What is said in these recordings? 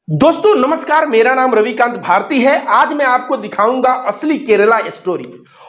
दोस्तों नमस्कार, मेरा नाम रविकांत भारती है। आज मैं आपको दिखाऊंगा असली केरला स्टोरी।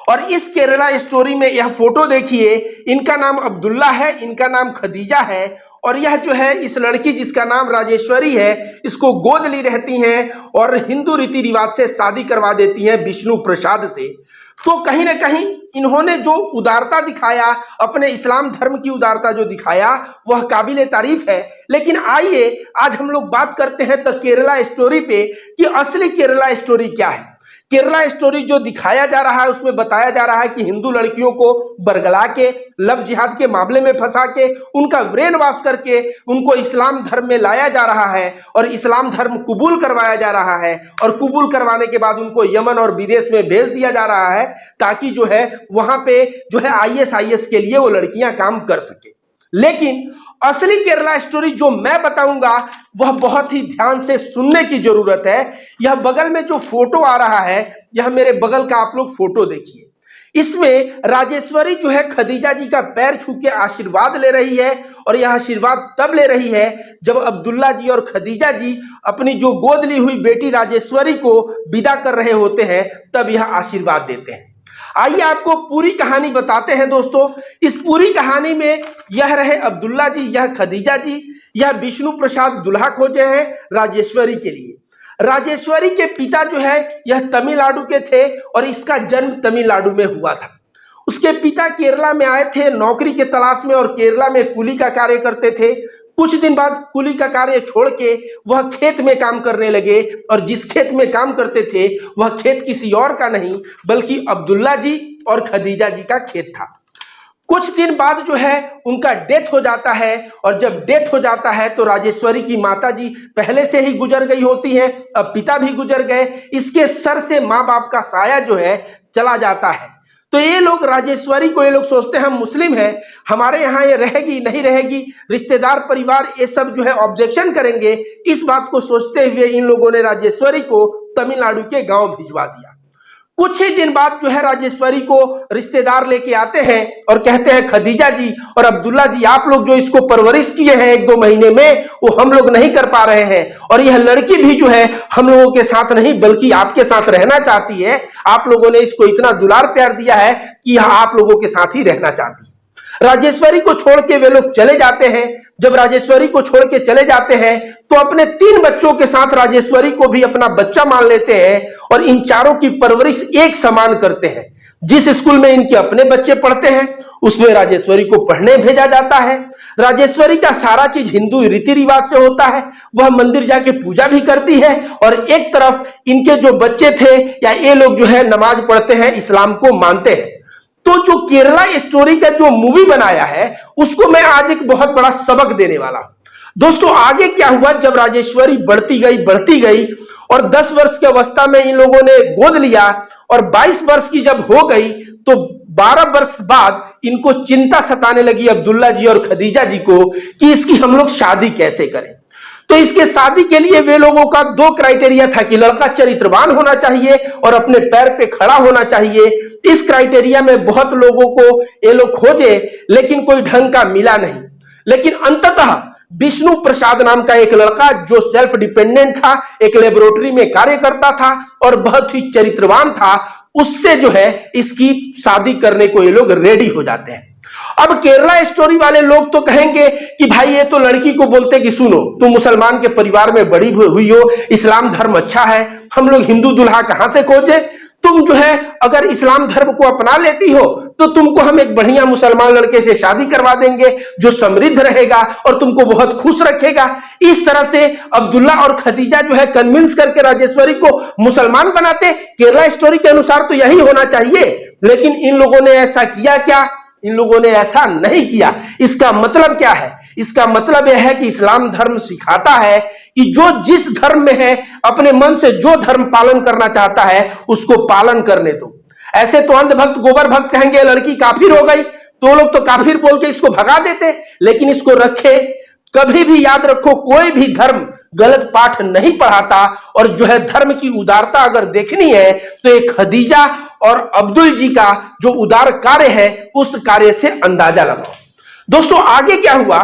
और इस केरला स्टोरी में यह फोटो देखिए, इनका नाम अब्दुल्ला है, इनका नाम खदीजा है। और यह जो है इस लड़की जिसका नाम राजेश्वरी है, इसको गोद ली रहती हैं और हिंदू रीति रिवाज से शादी करवा देती हैं विष्णु प्रसाद से। तो कहीं ना कहीं इन्होंने जो उदारता दिखाया, अपने इस्लाम धर्म की उदारता जो दिखाया, वह काबिले तारीफ है। लेकिन आइए आज हम लोग बात करते हैं द केरला स्टोरी पे कि असली केरला स्टोरी क्या है। केरला स्टोरी जो दिखाया जा रहा है उसमें बताया जा रहा है कि हिंदू लड़कियों को बरगला के, लव जिहाद के मामले में फंसा के, उनका ब्रेन वॉश करके उनको इस्लाम धर्म में लाया जा रहा है और इस्लाम धर्म कबूल करवाया जा रहा है। और कबूल करवाने के बाद उनको यमन और विदेश में भेज दिया जा रहा है ताकि जो है वहां पे जो है ISIS के लिए वो लड़कियां काम कर सके। लेकिन असली केरला स्टोरी जो मैं बताऊंगा वह बहुत ही ध्यान से सुनने की जरूरत है। यह बगल में जो फोटो आ रहा है, यह मेरे बगल का आप लोग फोटो देखिए। इसमें राजेश्वरी जो है खदीजा जी का पैर छू के आशीर्वाद ले रही है। और यह आशीर्वाद तब ले रही है जब अब्दुल्ला जी और खदीजा जी अपनी जो गोद ली हुई बेटी राजेश्वरी को विदा कर रहे होते हैं, तब यह आशीर्वाद देते हैं। आइए आपको पूरी कहानी बताते हैं दोस्तों। इस पूरी कहानी में यह रहे अब्दुल्ला जी, यह खदीजा जी, यह विष्णु प्रसाद दुल्हा खोजे हैं राजेश्वरी के लिए। राजेश्वरी के पिता जो है यह तमिलनाडु के थे और इसका जन्म तमिलनाडु में हुआ था। उसके पिता केरला में आए थे नौकरी के तलाश में और केरला में कुली का कार्य करते थे। कुछ दिन बाद कुली का कार्य छोड़ के वह खेत में काम करने लगे और जिस खेत में काम करते थे वह खेत किसी और का नहीं बल्कि अब्दुल्ला जी और खदीजा जी का खेत था। कुछ दिन बाद जो है उनका डेथ हो जाता है और जब डेथ हो जाता है तो राजेश्वरी की माता जी पहले से ही गुजर गई होती हैं, अब पिता भी गुजर गए। इसके सर से माँ बाप का साया जो है चला जाता है। तो ये लोग राजेश्वरी को, ये लोग सोचते हैं हम मुस्लिम हैं, हमारे यहाँ ये रहेगी नहीं रहेगी, रिश्तेदार परिवार ये सब जो है ऑब्जेक्शन करेंगे। इस बात को सोचते हुए इन लोगों ने राजेश्वरी को तमिलनाडु के गांव भिजवा दिया। कुछ ही दिन बाद जो है राजेश्वरी को रिश्तेदार लेके आते हैं और कहते हैं खदीजा जी और अब्दुल्ला जी, आप लोग जो इसको परवरिश किए हैं 1-2 महीने में वो हम लोग नहीं कर पा रहे हैं और यह लड़की भी जो है हम लोगों के साथ नहीं बल्कि आपके साथ रहना चाहती है। आप लोगों ने इसको इतना दुलार प्यार दिया है कि यह आप लोगों के साथ ही रहना चाहती है। राजेश्वरी को छोड़ के वे लोग चले जाते हैं। जब राजेश्वरी को छोड़ के चले जाते हैं तो अपने 3 बच्चों के साथ राजेश्वरी को भी अपना बच्चा मान लेते हैं और इन चारों की परवरिश एक समान करते हैं। जिस स्कूल में इनके अपने बच्चे पढ़ते हैं उसमें राजेश्वरी को पढ़ने भेजा जाता है। राजेश्वरी का सारा चीज हिंदू रीति रिवाज से होता है। वह मंदिर जाके पूजा भी करती है और एक तरफ इनके जो बच्चे थे या ये लोग जो है नमाज पढ़ते हैं, इस्लाम को मानते हैं। तो जो केरला स्टोरी का जो मूवी बनाया है उसको मैं आज एक बहुत बड़ा सबक देने वाला हूं। दोस्तों आगे क्या हुआ, जब राजेश्वरी बढ़ती गई और 10 वर्ष की अवस्था में इन लोगों ने गोद लिया और 22 वर्ष की जब हो गई तो 12 वर्ष बाद इनको चिंता सताने लगी अब्दुल्ला जी और खदीजा जी को कि इसकी हम लोग शादी कैसे करें। तो इसके शादी के लिए वे लोगों का 2 क्राइटेरिया था कि लड़का चरित्रवान होना चाहिए और अपने पैर पे खड़ा होना चाहिए। इस क्राइटेरिया में बहुत लोगों को ये लोग खोजे लेकिन कोई ढंग का मिला नहीं। लेकिन अंततः विष्णु प्रसाद नाम का एक लड़का जो सेल्फ डिपेंडेंट था, एक लेबोरेटरी में कार्य करता था और बहुत ही चरित्रवान था, उससे जो है इसकी शादी करने को ये लोग रेडी हो जाते हैं। अब केरला स्टोरी वाले लोग तो कहेंगे कि भाई ये तो लड़की को बोलते कि सुनो तुम मुसलमान के परिवार में बड़ी हुई हो, इस्लाम धर्म अच्छा है, हम लोग हिंदू दुल्हा कहां से खोजे। तुम जो है अगर इस्लाम धर्म को अपना लेती हो तो तुमको हम एक बढ़िया मुसलमान लड़के से शादी करवा देंगे जो समृद्ध रहेगा और तुमको बहुत खुश रखेगा। इस तरह से अब्दुल्ला और खदीजा जो है कन्विंस करके राजेश्वरी को मुसलमान बनाते। केरला स्टोरी के अनुसार तो यही होना चाहिए, लेकिन इन लोगों ने ऐसा किया क्या? इन लोगों ने ऐसा नहीं किया। इसका मतलब क्या है? इसका मतलब यह है कि इस्लाम धर्म सिखाता है कि जो जिस धर्म में है अपने मन से जो धर्म पालन करना चाहता है उसको पालन करने दो। ऐसे तो अंधभक्त गोबर भक्त कहेंगे लड़की काफिर हो गई, तो लोग तो काफिर बोल के इसको भगा देते, लेकिन इसको रखे। कभी भी याद रखो कोई भी धर्म गलत पाठ नहीं पढ़ाता और जो है धर्म की उदारता अगर देखनी है तो एक खदीजा और अब्दुल जी का जो उदार कार्य है उस कार्य से अंदाजा लगाओ। दोस्तों आगे क्या हुआ,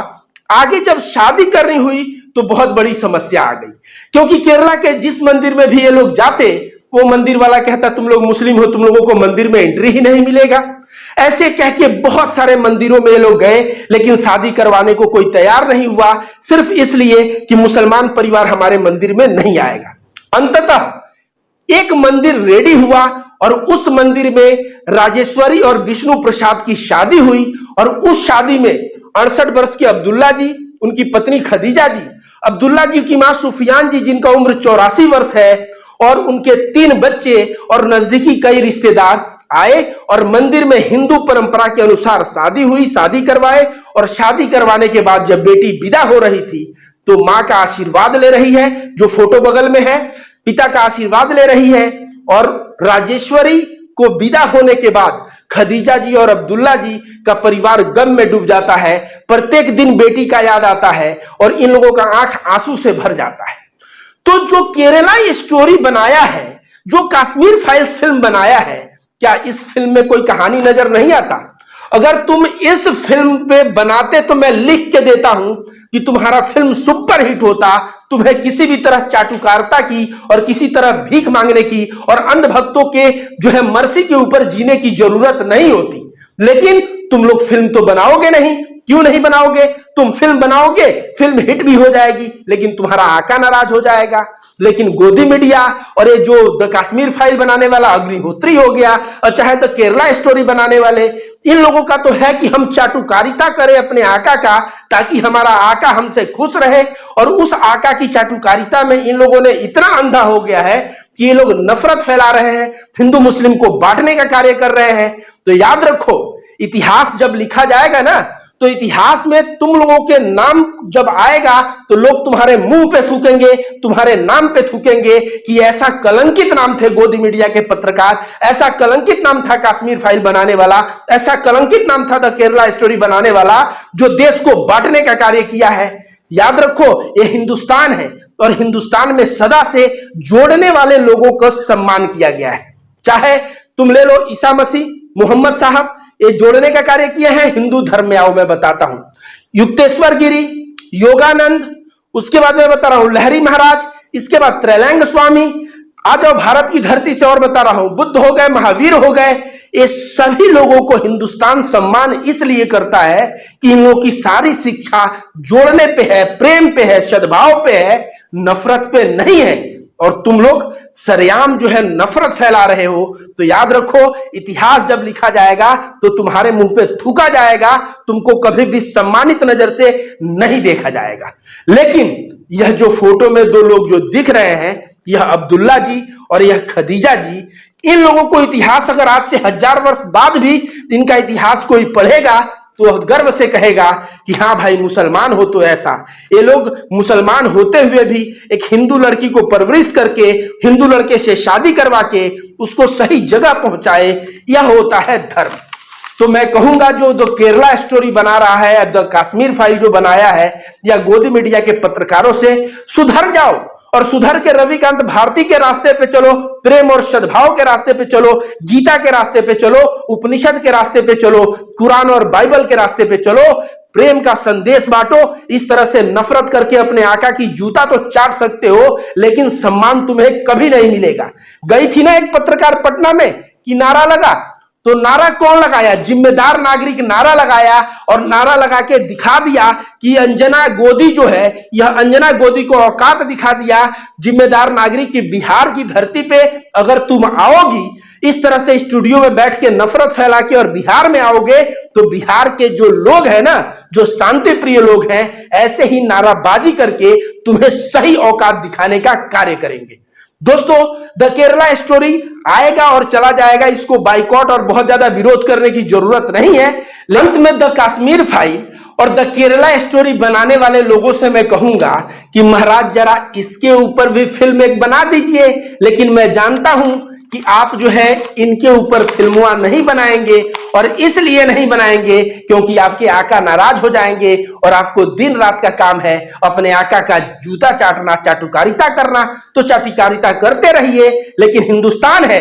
आगे जब शादी करनी हुई तो बहुत बड़ी समस्या आ गई, क्योंकि केरला के जिस मंदिर में भी ये लोग जाते वो मंदिर वाला कहता तुम लोग मुस्लिम हो, तुम लोगों को मंदिर में एंट्री ही नहीं मिलेगा। ऐसे कह के बहुत सारे मंदिरों में ये लोग गए, लेकिन शादी करवाने को कोई तैयार नहीं हुआ, सिर्फ इसलिए कि मुसलमान परिवार हमारे मंदिर में नहीं आएगा। अंततः एक मंदिर रेडी हुआ और उस मंदिर में राजेश्वरी और विष्णु प्रसाद की शादी हुई। और उस शादी में 68 वर्ष के अब्दुल्ला जी, उनकी पत्नी खदीजा जी, अब्दुल्ला जी की मां सुफियान जी जिनका उम्र 84 वर्ष है, और उनके 3 बच्चे और नजदीकी कई रिश्तेदार आए और मंदिर में हिंदू परंपरा के अनुसार शादी हुई, शादी करवाए। और शादी करवाने के बाद जब बेटी विदा हो रही थी तो मां का आशीर्वाद ले रही है, जो फोटो बगल में है, पिता का आशीर्वाद ले रही है। और राजेश्वरी को विदा होने के बाद खदीजा जी और अब्दुल्ला जी का परिवार गम में डूब जाता है। प्रत्येक दिन बेटी का याद आता है और इन लोगों का आंख आंसू से भर जाता है। तो जो केरला स्टोरी बनाया है, जो कश्मीर फाइल्स फिल्म बनाया है, क्या इस फिल्म में कोई कहानी नजर नहीं आता? अगर तुम इस फिल्म पे बनाते तो मैं लिख के देता हूं कि तुम्हारा फिल्म सुपर हिट होता, तुम्हें किसी भी तरह चाटुकारिता की और किसी तरह भीख मांगने की और अंधभक्तों के जो है मर्सी के ऊपर जीने की जरूरत नहीं होती। लेकिन तुम लोग फिल्म तो बनाओगे नहीं। क्यों नहीं बनाओगे? तुम फिल्म बनाओगे, फिल्म हिट भी हो जाएगी, लेकिन तुम्हारा आका नाराज हो जाएगा। लेकिन गोदी मीडिया और ये जो द कश्मीर फाइल बनाने वाला अग्निहोत्री हो गया, और चाहे तो केरला स्टोरी बनाने वाले, इन लोगों का तो है कि हम चाटुकारिता करें अपने आका का, ताकि हमारा आका हमसे खुश रहे। और उस आका की चाटुकारिता में इन लोगों ने इतना अंधा हो गया है कि ये लोग नफरत फैला रहे हैं, हिंदू मुस्लिम को बांटने का कार्य कर रहे हैं। तो याद रखो, इतिहास जब लिखा जाएगा ना, तो इतिहास में तुम लोगों के नाम जब आएगा तो लोग तुम्हारे मुंह पे थूकेंगे, तुम्हारे नाम पे थूकेंगे कि ऐसा कलंकित नाम थे गोदी मीडिया के पत्रकार, ऐसा कलंकित नाम था कश्मीर फाइल बनाने वाला, ऐसा कलंकित नाम था द केरला स्टोरी बनाने वाला, जो देश को बांटने का कार्य किया है। याद रखो, ये हिंदुस्तान है और हिंदुस्तान में सदा से जोड़ने वाले लोगों का सम्मान किया गया है। चाहे तुम ले लो ईसा मसीह, मोहम्मद साहब, ये जोड़ने का कार्य किए हैं। हिंदू धर्म में आओ मैं बताता हूं, युक्तेश्वर गिरी, योगानंद, उसके बाद मैं बता रहा हूं लहरी महाराज, इसके बाद त्रैलंग स्वामी, आ जाओ भारत की धरती से और बता रहा हूं, बुद्ध हो गए, महावीर हो गए। ये सभी लोगों को हिंदुस्तान सम्मान इसलिए करता है कि इन लोगों की सारी शिक्षा जोड़ने पे है, प्रेम पे है, सद्भाव पे है, नफरत पे नहीं है। और तुम लोग सरेआम जो है नफरत फैला रहे हो। तो याद रखो, इतिहास जब लिखा जाएगा तो तुम्हारे मुंह पे थूका जाएगा, तुमको कभी भी सम्मानित नजर से नहीं देखा जाएगा। लेकिन यह जो फोटो में 2 लोग जो दिख रहे हैं, यह अब्दुल्ला जी और यह खदीजा जी, इन लोगों को इतिहास अगर आज से 1000 वर्ष बाद भी इनका इतिहास कोई पढ़ेगा तो वह गर्व से कहेगा कि हाँ भाई, मुसलमान हो तो ऐसा। ये लोग मुसलमान होते हुए भी एक हिंदू लड़की को परवरिश करके, हिंदू लड़के से शादी करवा के उसको सही जगह पहुंचाए, यह होता है धर्म। तो मैं कहूंगा, जो केरला स्टोरी बना रहा है या द कश्मीर फाइल जो बनाया है, या गोदी मीडिया के पत्रकारों से सुधर जाओ और सुधर के रविकांत भारती के रास्ते पे चलो, प्रेम और सद्भाव के रास्ते पे चलो, गीता के रास्ते पे चलो, उपनिषद के रास्ते पे चलो, कुरान और बाइबल के रास्ते पे चलो, प्रेम का संदेश बांटो। इस तरह से नफरत करके अपने आका की जूता तो चाट सकते हो, लेकिन सम्मान तुम्हें कभी नहीं मिलेगा। गई थी ना एक पत्रकार पटना में कि नारा लगा, तो नारा कौन लगाया? जिम्मेदार नागरिक नारा लगाया और नारा लगा के दिखा दिया कि अंजना गोदी जो है, यह अंजना गोदी को औकात दिखा दिया। जिम्मेदार नागरिक की बिहार की धरती पे अगर तुम आओगी, इस तरह से स्टूडियो में बैठ के नफरत फैला के और बिहार में आओगे, तो बिहार के जो लोग हैं ना, जो शांति प्रिय लोग हैं, ऐसे ही नाराबाजी करके तुम्हें सही औकात दिखाने का कार्य करेंगे। दोस्तों, द केरला स्टोरी आएगा और चला जाएगा, इसको बाइकॉट और बहुत ज्यादा विरोध करने की जरूरत नहीं है। अंत में द कश्मीर फाइल और द केरला स्टोरी बनाने वाले लोगों से मैं कहूंगा कि महाराज जरा इसके ऊपर भी फिल्म एक बना दीजिए। लेकिन मैं जानता हूं कि आप जो है इनके ऊपर फिल्मुआ नहीं बनाएंगे, और इसलिए नहीं बनाएंगे क्योंकि आपके आका नाराज हो जाएंगे और आपको दिन रात का काम है अपने आका का जूता चाटना, चाटुकारिता करना। तो चाटुकारिता करते रहिए, लेकिन हिंदुस्तान है,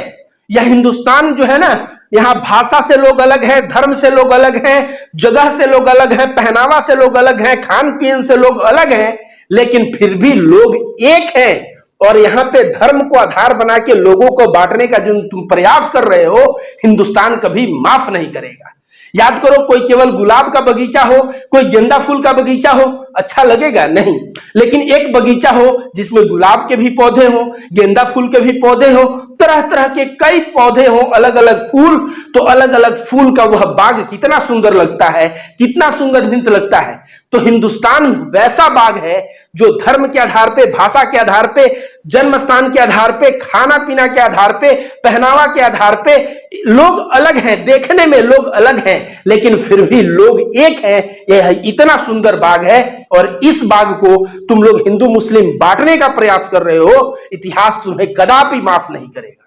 यह हिंदुस्तान जो है ना, यहाँ भाषा से लोग अलग हैं, धर्म से लोग अलग हैं, जगह से लोग अलग हैं, पहनावा से लोग अलग हैं, खान पीन से लोग अलग हैं, लेकिन फिर भी लोग एक हैं। और यहां पे धर्म को आधार बना के लोगों को बांटने का जो तुम प्रयास कर रहे हो, हिंदुस्तान कभी माफ नहीं करेगा। याद करो, कोई केवल गुलाब का बगीचा हो, कोई गेंदा फूल का बगीचा हो, अच्छा लगेगा? नहीं। लेकिन एक बगीचा हो जिसमें गुलाब के भी पौधे हो, गेंदा फूल के भी पौधे हो, तरह तरह के कई पौधे हो, अलग अलग फूल, तो अलग अलग फूल का वह बाग कितना सुंदर लगता है, कितना सुगंधित लगता है। तो हिंदुस्तान वैसा बाग है जो धर्म के आधार पे, भाषा के आधार पे, जन्म स्थान के आधार पे, खाना पीना के आधार पे, पहनावा के आधार पे लोग अलग हैं, देखने में लोग अलग हैं, लेकिन फिर भी लोग एक हैं। यह इतना सुंदर बाग है और इस बाग को तुम लोग हिंदू मुस्लिम बांटने का प्रयास कर रहे हो, इतिहास तुम्हें कदापि माफ नहीं करेगा।